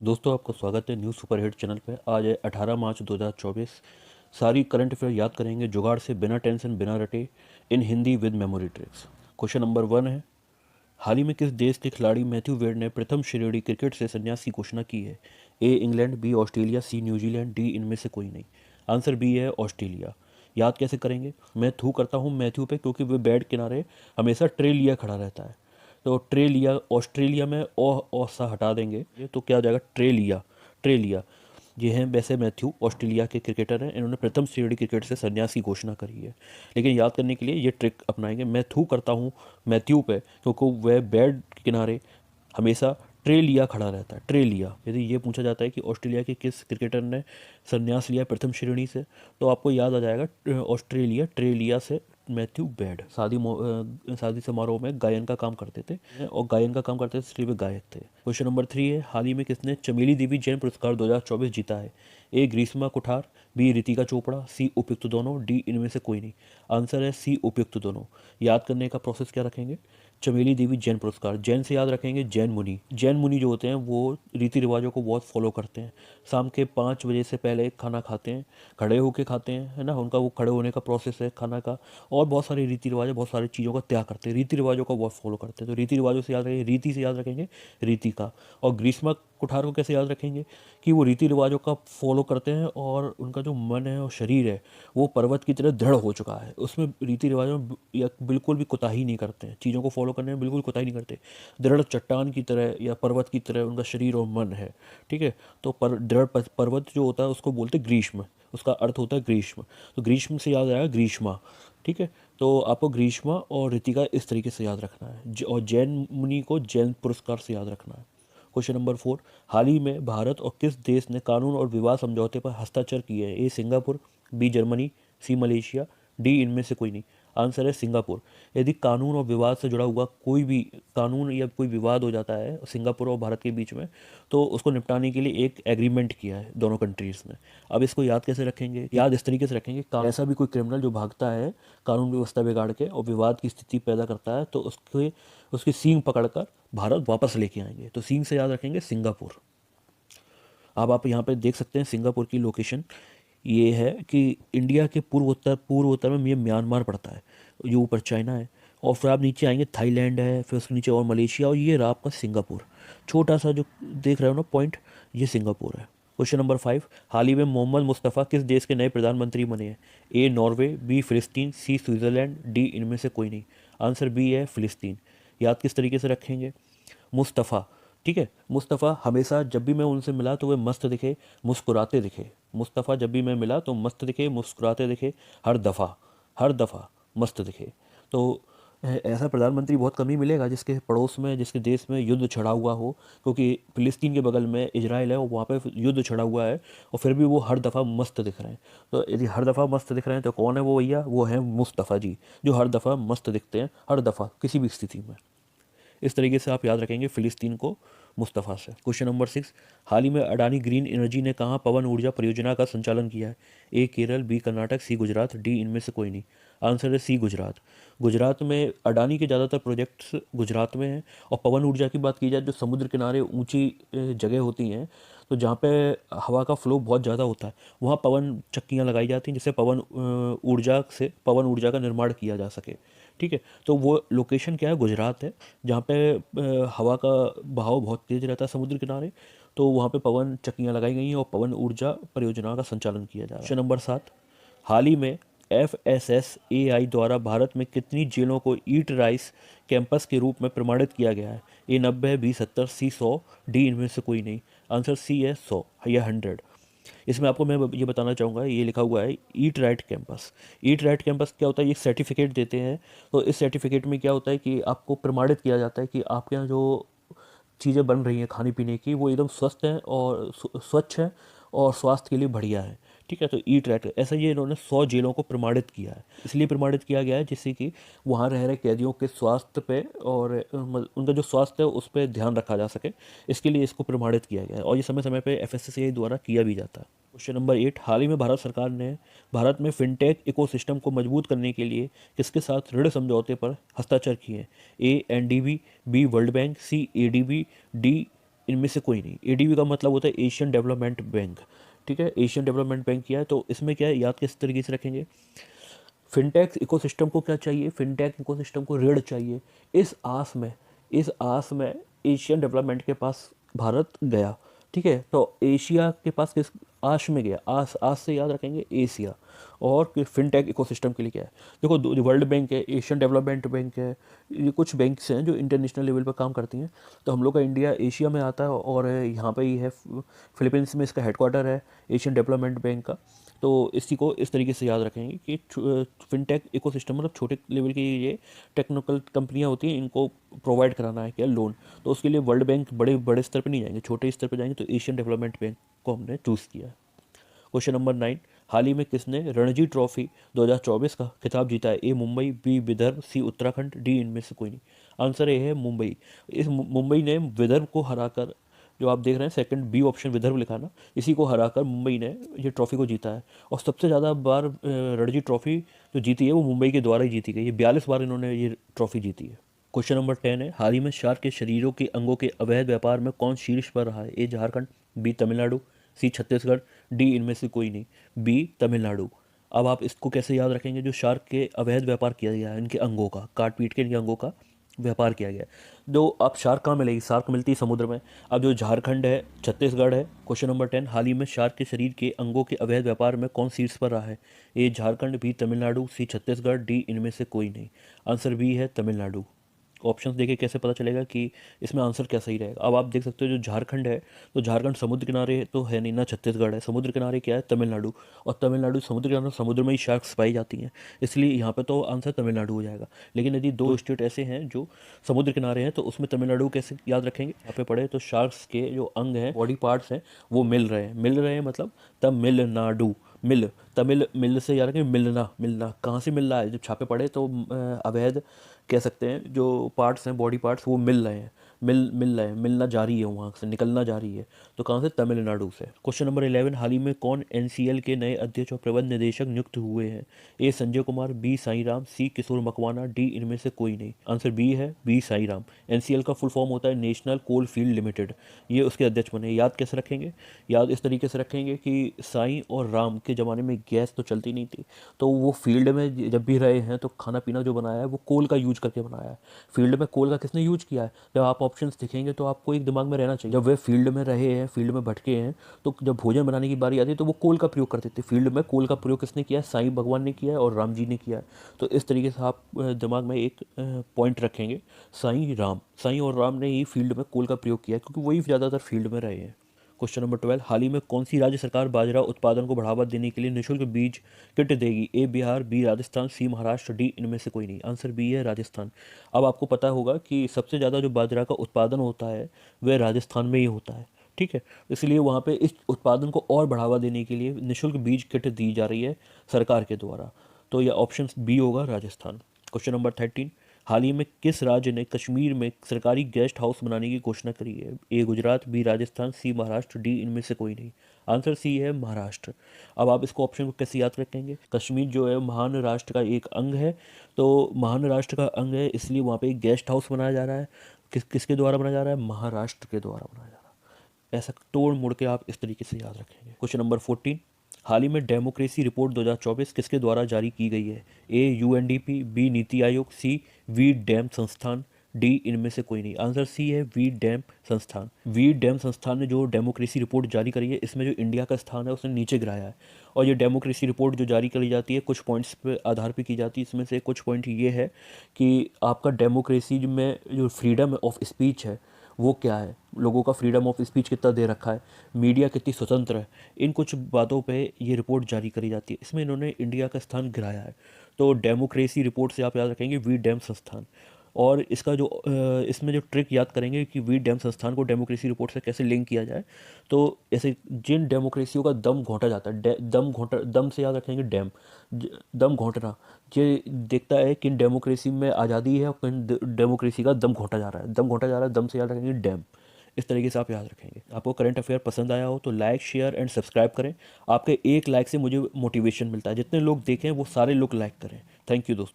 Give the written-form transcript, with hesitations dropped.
दोस्तों आपका स्वागत है न्यूज़ सुपरहिट चैनल पे। आज है 18 मार्च 2024। सारी करंट अफेयर याद करेंगे जुगाड़ से, बिना टेंशन बिना रटे, in Hindi with memory tricks. Question number 1 है, हाल ही में किस देश के खिलाड़ी मैथ्यू वेड ने प्रथम श्रेणी क्रिकेट से संन्यास की घोषणा की है? A England, B Australia, C New Zealand, D इनमें से कोई नहीं। आंसर बी है ऑस्ट्रेलिया। याद कैसे करेंगे? मैं थू करता हूँ मैथ्यू पे क्योंकि वे बैट किनारे हमेशा ट्रे लिया खड़ा रहता है। तो ट्रे लिया ऑस्ट्रेलिया में ओ सा हटा देंगे ये तो क्या हो जाएगा? ट्रे लिया। ट्रे लिया ये हैं वैसे मैथ्यू ऑस्ट्रेलिया के क्रिकेटर हैं। इन्होंने प्रथम श्रेणी क्रिकेट से संन्यास की घोषणा करी है। लेकिन याद करने के लिए ये ट्रिक अपनाएंगे। मैं थू करता हूँ मैथ्यू पे क्योंकि वह बैट किनारे हमेशा ट्रे लिया खड़ा रहता है। ट्रे लिया यदि ये पूछा जाता है कि ऑस्ट्रेलिया के किस क्रिकेटर ने संन्यास लिया प्रथम श्रेणी से, तो आपको याद आ जाएगा ऑस्ट्रेलिया, ट्रे लिया से मैथ्यू बेड। शादी समारोह में गायन का काम करते थे और गायन का काम करते थे इसलिए वे गायक थे। क्वेश्चन नंबर 3 है, हाल ही में किसने चमेली देवी जैन पुरस्कार 2024 जीता है? ए ग्रीष्मा कुठार, बी रितिका चोपड़ा, सी उपयुक्त दोनों, डी इनमें से कोई नहीं। आंसर है सी उपयुक्त दोनों। याद करने का प्रोसेस क्या रखेंगे? चमेली देवी जैन पुरस्कार, जैन से याद रखेंगे जैन मुनि। जैन मुनि जो होते हैं वो रीति रिवाजों को बहुत फॉलो करते हैं। शाम के 5 बजे से पहले खाना खाते हैं, खड़े होके खाते हैं, है ना, उनका वो खड़े होने का प्रोसेस है खाना का। और बहुत सारे रीति रिवाज है, बहुत सारी चीज़ों का त्याग करते हैं, रीति रिवाजों को बहुत फॉलो करते हैं। तो रीति रिवाजों से याद रखेंगे, रीति से याद रखेंगे रीति का। और ग्रीष्मा कुठार को कैसे याद रखेंगे? कि वो रीति रिवाजों का फॉलो करते हैं और उनका जो मन है और शरीर है वो पर्वत की तरह दृढ़ हो चुका है। उसमें रीति रिवाजों में या बिल्कुल भी कोताही नहीं करते हैं, चीज़ों को फॉलो करने में बिल्कुल कोताही नहीं करते। दृढ़ चट्टान की तरह या पर्वत की तरह उनका शरीर और मन है। ठीक है, तो दृढ़ पर्वत जो होता है उसको बोलते हैं ग्रीष्म, उसका अर्थ होता है ग्रीष्म। तो ग्रीष्म से याद आएगा ग्रीष्मा। ठीक है, तो आपको ग्रीष्मा और ऋतिका इस तरीके से याद रखना है और जैन मुनि को जैन पुरस्कार से याद रखना है। क्वेश्चन नंबर 4, हाल ही में भारत और किस देश ने कानून और विवाद समझौते पर हस्ताक्षर किए हैं? ए सिंगापुर, बी जर्मनी, सी मलेशिया, डी इनमें से कोई नहीं। आंसर है सिंगापुर। यदि कानून और विवाद से जुड़ा हुआ कोई भी कानून या कोई विवाद हो जाता है सिंगापुर और भारत के बीच में, तो उसको निपटाने के लिए एक एग्रीमेंट किया है दोनों कंट्रीज़ ने। अब इसको याद कैसे रखेंगे? याद इस तरीके से रखेंगे, ऐसा भी कोई क्रिमिनल जो भागता है कानून व्यवस्था बिगाड़ के और विवाद की स्थिति पैदा करता है तो उसके उसकी सींग पकड़कर भारत वापस लेके आएंगे। तो सींग से याद रखेंगे सिंगापुर। अब आप यहाँ पे देख सकते हैं सिंगापुर की लोकेशन ये है कि इंडिया के पूर्व उत्तर में ये म्यांमार पड़ता है, ये ऊपर चाइना है, और फिर आप नीचे आएंगे थाईलैंड है, फिर उसके नीचे और मलेशिया, और ये रहा आपका सिंगापुर। छोटा सा जो देख रहे हो ना पॉइंट, ये सिंगापुर है। क्वेश्चन नंबर 5, हाल ही में मोहम्मद मुस्तफ़ा किस देश के नए प्रधानमंत्री बने हैं? ए नॉर्वे, बी फिलिस्तीन, सी स्विट्ज़रलैंड, डी इनमें से कोई नहीं। आंसर बी है फिलिस्तीन। याद किस तरीके से रखेंगे? मुस्तफ़ा। ठीक है, मुस्तफ़ा हमेशा जब भी मैं उनसे मिला तो वे मस्त दिखे, मुस्कुराते दिखे। मुस्तफ़ा जब भी मैं मिला तो मस्त दिखे, मुस्कुराते दिखे, हर दफ़ा मस्त दिखे। तो ऐसा प्रधानमंत्री बहुत कम ही मिलेगा जिसके पड़ोस में, जिसके देश में युद्ध छिड़ा हुआ हो, क्योंकि फिलिस्तीन के बगल में इजराइल है और वहाँ पे युद्ध छिड़ा हुआ है और फिर भी वो हर दफ़ा मस्त दिख रहे हैं। तो यदि हर दफ़ा मस्त दिख रहे हैं तो कौन है वो भैया? वो है मुस्तफ़ा जी, जो हर दफ़ा मस्त दिखते हैं, हर दफ़ा किसी भी स्थिति में। इस तरीके से आप याद रखेंगे फिलिस्तीन को मुस्तफ़ा से। क्वेश्चन नंबर 6, हाल ही में अडानी ग्रीन एनर्जी ने कहाँ पवन ऊर्जा परियोजना का संचालन किया है? ए केरल, बी कर्नाटक, सी गुजरात, डी इनमें से कोई नहीं। आंसर है सी गुजरात। गुजरात में अडानी के ज़्यादातर प्रोजेक्ट्स गुजरात में हैं। और पवन ऊर्जा की बात की जाए जो समुद्र किनारे ऊंची जगह होती हैं, तो जहाँ पे हवा का फ्लो बहुत ज़्यादा होता है वहाँ पवन चक्कियाँ लगाई जाती हैं जिससे पवन ऊर्जा का निर्माण किया जा सके। ठीक है, तो वो लोकेशन क्या है? गुजरात है, जहाँ पे हवा का बहाव बहुत तेज़ रहता है समुद्र किनारे। तो वहाँ पे पवन चक्कियाँ लगाई गई हैं और पवन ऊर्जा परियोजना का संचालन किया जा रहा है। क्वेश्चन नंबर 7, हाल ही में FSSAI द्वारा भारत में कितनी जेलों को ईट राइस कैंपस के रूप में प्रमाणित किया गया है? ए 90, बी 70, सी 100, डी इनमें से कोई नहीं। आंसर सी है 100 या 100। इसमें आपको मैं ये बताना चाहूँगा, ये लिखा हुआ है eat right campus. Eat right campus क्या होता है? ये सर्टिफिकेट देते हैं। तो इस सर्टिफिकेट में क्या होता है कि आपको प्रमाणित किया जाता है कि आपके यहाँ जो चीज़ें बन रही हैं खाने पीने की वो एकदम स्वस्थ हैं और स्वच्छ हैं और स्वास्थ्य के लिए बढ़िया है। ठीक है, तो ईट राइट ऐसा ये इन्होंने 100 जेलों को प्रमाणित किया है। इसलिए प्रमाणित किया गया है जिससे कि वहाँ रह रहे कैदियों के स्वास्थ्य पे और उनका जो स्वास्थ्य है उस पर ध्यान रखा जा सके, इसके लिए इसको प्रमाणित किया गया है और ये समय समय पे FSSAI द्वारा किया भी जाता है। क्वेश्चन नंबर 8, हाल ही में भारत सरकार ने भारत में फिनटेक इकोसिस्टम को मजबूत करने के लिए किसके साथ ऋण समझौते पर हस्ताक्षर किए हैं? ए NDB, बी वर्ल्ड बैंक, सी ADB, डी इनमें से कोई नहीं। एडीबी का मतलब होता है एशियन डेवलपमेंट बैंक, ठीक है, एशियन डेवलपमेंट बैंक किया है। तो इसमें क्या है, याद किस तरीके से रखेंगे, फिनटेक इकोसिस्टम को क्या चाहिए, फिनटेक इकोसिस्टम को ऋण चाहिए। इस आस में एशियन डेवलपमेंट के पास भारत गया, ठीक है। तो एशिया के पास किस आश में गया, आस आस से याद रखेंगे एशिया। और फिनटेक इकोसिस्टम के लिए क्या है, देखो वर्ल्ड बैंक है, एशियन डेवलपमेंट बैंक है, ये कुछ बैंक्स हैं जो इंटरनेशनल लेवल पर काम करती हैं। तो हम लोग का इंडिया एशिया में आता है और यहाँ पे ही है, फिलीपींस में इसका हेडक्वार्टर है एशियन डेवलपमेंट बैंक का। तो इसी को इस तरीके से याद रखेंगे कि फिनटेक इकोसिस्टम मतलब छोटे लेवल की ये टेक्निकल कंपनियां होती हैं, इनको प्रोवाइड कराना है क्या, लोन। तो उसके लिए वर्ल्ड बैंक बड़े बड़े स्तर पर नहीं जाएंगे, छोटे स्तर पर जाएंगे। तो एशियन डेवलपमेंट बैंक को हमने चूज़ किया। क्वेश्चन नंबर 9, हाल ही में किसने रणजी ट्रॉफी 2024 का खिताब जीता है, ए मुंबई, बी विदर्भ, सी उत्तराखंड, डी इनमें से कोई नहीं। आंसर ए है मुंबई। मुंबई ने विदर्भ को हराकर, जो आप देख रहे हैं सेकंड बी ऑप्शन विदर्भ लिखा ना, इसी को हराकर मुंबई ने ये ट्रॉफी को जीता है। और सबसे ज़्यादा बार रणजी ट्रॉफी जो जीती है वो मुंबई के द्वारा ही जीती गई है, 42 बार इन्होंने ये ट्रॉफी जीती है। क्वेश्चन नंबर 10 है, हाल ही में शार्क के शरीरों के अंगों के अवैध व्यापार में कौन शीर्ष पर रहा है, ए झारखंड, बी तमिलनाडु, सी छत्तीसगढ़, डी इनमें से कोई नहीं, बी तमिलनाडु। अब आप इसको कैसे याद रखेंगे, जो शार्क के अवैध व्यापार किया गया है, इनके अंगों का काट पीट के इनके अंगों का व्यापार किया गया है। जो अब शार्क कहाँ मिलेगी, शार्क मिलती है समुद्र में। अब जो झारखंड है, छत्तीसगढ़ है। क्वेश्चन नंबर 10, हाल ही में शार्क के शरीर के अंगों के अवैध व्यापार में कौन शीर्ष पर रहा है, ए झारखंड, बी तमिलनाडु, सी छत्तीसगढ़, डी इनमें से कोई नहीं। आंसर बी है तमिलनाडु। ऑप्शंस देखे कैसे पता चलेगा कि इसमें आंसर क्या सही रहेगा। अब आप देख सकते हो जो झारखंड है, तो झारखंड समुद्र किनारे तो है नहीं ना, छत्तीसगढ़ है। समुद्र किनारे क्या है, तमिलनाडु। और तमिलनाडु समुद्र किनारे, समुद्र में ही शार्क्स पाई जाती हैं, इसलिए यहाँ पे तो आंसर तमिलनाडु हो जाएगा। लेकिन यदि दो स्टेट ऐसे हैं जो समुद्र किनारे हैं तो उसमें तमिलनाडु कैसे याद रखेंगे, यहाँ पे पढ़े तो शार्क्स के जो अंग हैं, बॉडी पार्ट्स हैं, वो मिल रहे हैं मतलब तमिलनाडु। तमिल मिल से याद रखें, मिलना, कहाँ से मिल रहा है, जब छापे पड़े तो अवैध कह सकते हैं, जो पार्ट्स हैं बॉडी पार्ट्स वो मिल रहे हैं, मिल रहे हैं, मिलना जारी है, वहाँ से निकलना जारी है। तो कहाँ से, तमिलनाडु से। क्वेश्चन नंबर 11, हाल ही में कौन एनसीएल के नए अध्यक्ष और प्रबंध निदेशक नियुक्त हुए हैं, ए संजय कुमार, बी साई राम, सी किशोर मकवाना, डी इनमें से कोई नहीं। आंसर बी है, बी साई राम। एनसीएल का फुल फॉर्म होता है नेशनल कोल फील्ड लिमिटेड, ये उसके अध्यक्ष बने। याद कैसे रखेंगे, याद इस तरीके से रखेंगे कि साई और राम के ज़माने में गैस तो चलती नहीं थी, तो वो फील्ड में जब भी रहे हैं तो खाना पीना जो बनाया है वो कोल का यूज करके बनाया है। फील्ड में कोल का किसने यूज किया है, जब आप ऑप्शंस दिखेंगे तो आपको एक दिमाग में रहना चाहिए, जब वे फील्ड में रहे हैं, फील्ड में भटके हैं, तो जब भोजन बनाने की बारी आती है तो वो कोल का प्रयोग करते थे। फील्ड में कोल का प्रयोग किसने किया है, साईं भगवान ने किया है और राम जी ने किया है। तो इस तरीके से आप दिमाग में एक पॉइंट रखेंगे, साईं और राम ने ही फील्ड में कोल का प्रयोग किया है, क्योंकि वही ज़्यादातर फील्ड में रहे हैं। क्वेश्चन नंबर 12, हाल ही में कौन सी राज्य सरकार बाजरा उत्पादन को बढ़ावा देने के लिए निःशुल्क बीज किट देगी, ए बिहार, बी राजस्थान, सी महाराष्ट्र, डी इनमें से कोई नहीं। आंसर बी है राजस्थान। अब आपको पता होगा कि सबसे ज़्यादा जो बाजरा का उत्पादन होता है वह राजस्थान में ही होता है, ठीक है। इसलिए वहाँ पे इस उत्पादन को और बढ़ावा देने के लिए निःशुल्क बीज किट दी जा रही है सरकार के द्वारा। तो यह ऑप्शन बी होगा, राजस्थान। क्वेश्चन नंबर 13, हाल ही में किस राज्य ने कश्मीर में सरकारी गेस्ट हाउस बनाने की घोषणा करी है, ए गुजरात, बी राजस्थान, सी महाराष्ट्र, डी इनमें से कोई नहीं। आंसर सी है महाराष्ट्र। अब आप इसको ऑप्शन को कैसे याद रखेंगे, कश्मीर जो है महान राष्ट्र का एक अंग है, तो महान राष्ट्र का अंग है इसलिए वहाँ पे एक गेस्ट हाउस बनाया जा रहा है। किसके द्वारा बनाया जा रहा है, महाराष्ट्र के द्वारा बनाया जा रहा है। ऐसा तोड़ मुड़ के आप इस तरीके से याद रखेंगे। क्वेश्चन नंबर 14, हाल ही में डेमोक्रेसी रिपोर्ट 2024 किसके द्वारा जारी की गई है, ए UNDP, B NITI Aayog, C we dam संस्थान, डी इनमें से कोई नहीं। आंसर सी है वी डैम संस्थान। वी डैम संस्थान ने जो डेमोक्रेसी रिपोर्ट जारी करी है, इसमें जो इंडिया का स्थान है उसने नीचे गिराया है। और ये डेमोक्रेसी रिपोर्ट जो जारी करी जाती है कुछ पॉइंट्स पे आधार पे की जाती है। इसमें से कुछ पॉइंट ये है कि आपका डेमोक्रेसी में जो फ्रीडम ऑफ स्पीच है वो क्या है, लोगों का फ्रीडम ऑफ स्पीच कितना दे रखा है, मीडिया कितनी स्वतंत्र है, इन कुछ बातों पे ये रिपोर्ट जारी करी जाती है। इसमें इन्होंने इंडिया का स्थान गिराया है। तो डेमोक्रेसी रिपोर्ट से आप याद रखेंगे वी डैम संस्थान। और इसका जो इसमें जो ट्रिक याद करेंगे कि वी डैम संस्थान को डेमोक्रेसी रिपोर्ट से कैसे लिंक किया जाए, तो ऐसे जिन डेमोक्रेसियों का दम घोंटा जाता है, दम से याद रखेंगे डैम, दम घोंटना, ये देखता है कि डेमोक्रेसी में आज़ादी है और किन डेमोक्रेसी का दम घोंटा जा रहा है, दम से याद रखेंगे डैम। इस तरीके से आप याद रखेंगे। आपको करंट अफेयर पसंद आया हो तो लाइक, शेयर एंड सब्सक्राइब करें। आपके एक लाइक से मुझे मोटिवेशन मिलता है, जितने लोग देखें वो सारे लोग लाइक करें। थैंक यू दोस्तों।